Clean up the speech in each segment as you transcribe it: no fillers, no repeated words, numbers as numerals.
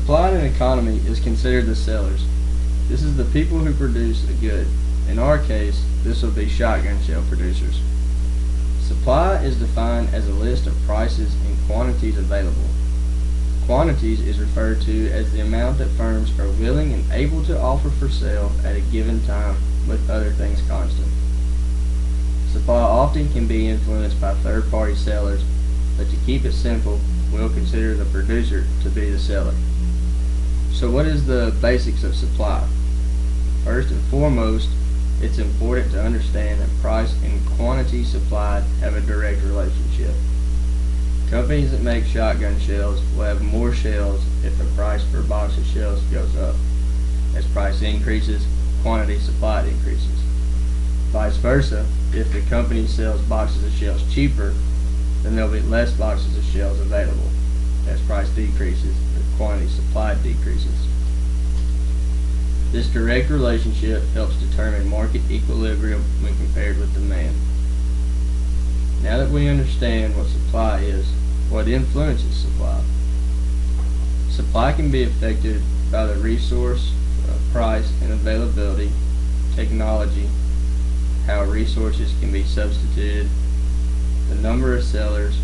Supply in an economy is considered the sellers. This is the people who produce a good. In our case, this will be shotgun shell producers. Supply is defined as a list of prices and quantities available. Quantities is referred to as the amount that firms are willing and able to offer for sale at a given time, with other things constant. Supply often can be influenced by third-party sellers, but to keep it simple, we'll consider the producer to be the seller. So what is the basics of supply? First and foremost, it's important to understand that price and quantity supplied have a direct relationship. Companies that make shotgun shells will have more shells if the price per box of shells goes up. As price increases, quantity supplied increases. Vice versa, if the company sells boxes of shells cheaper, then there will be less boxes of shells available. As price decreases, the quantity supplied decreases. This direct relationship helps determine market equilibrium when compared with demand. Now that we understand what supply is, what influences supply? Supply can be affected by the resource, price, and availability, technology, how resources can be substituted, the number of sellers,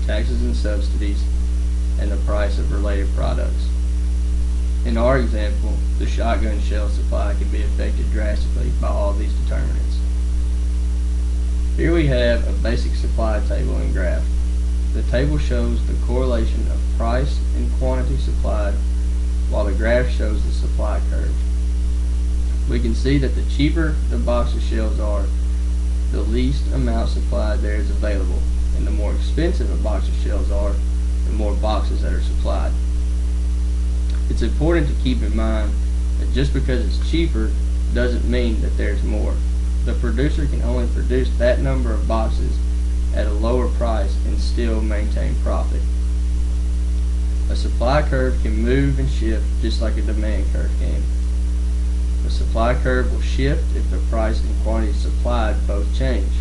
taxes and subsidies, and the price of related products. In our example, the shotgun shell supply can be affected drastically by all these determinants. Here we have a basic supply table and graph. The table shows the correlation of price and quantity supplied, while the graph shows the supply curve. We can see that the cheaper the box of shells are, the least amount supplied there is available, and the more expensive a box of shells are, the more boxes that are supplied. It's important to keep in mind that just because it's cheaper doesn't mean that there's more. The producer can only produce that number of boxes at a lower price and still maintain profit. A supply curve can move and shift just like a demand curve can. The supply curve will shift if the price and quantity supplied both change.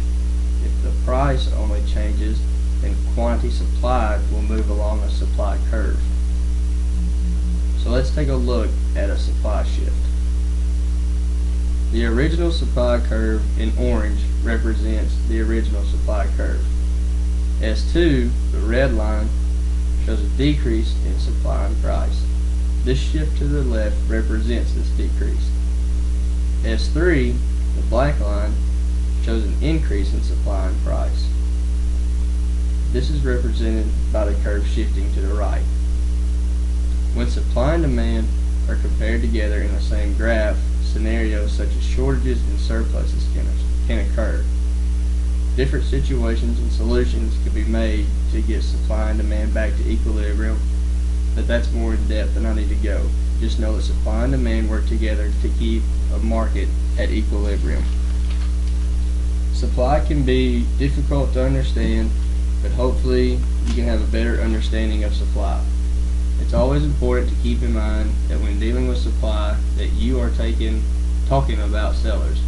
If the price only changes, then quantity supplied will move along a supply curve. So let's take a look at a supply shift. The original supply curve in orange represents the original supply curve. S2, the red line, shows a decrease in supply and price. This shift to the left represents this decrease. S3, the black line, shows an increase in supply and price. This is represented by the curve shifting to the right. When supply and demand are compared together in the same graph, scenarios such as shortages and surpluses can occur. Different situations and solutions could be made to get supply and demand back to equilibrium, but that's more in depth than I need to go. Just know that supply and demand work together to keep a market at equilibrium. Supply can be difficult to understand, but hopefully you can have a better understanding of supply. It's always important to keep in mind that when dealing with supply that you are talking about sellers.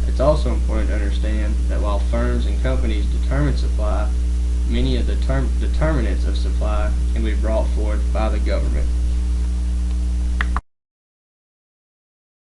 It's also important to understand that while firms and companies determine supply, many of the determinants of supply can be brought forth by the government.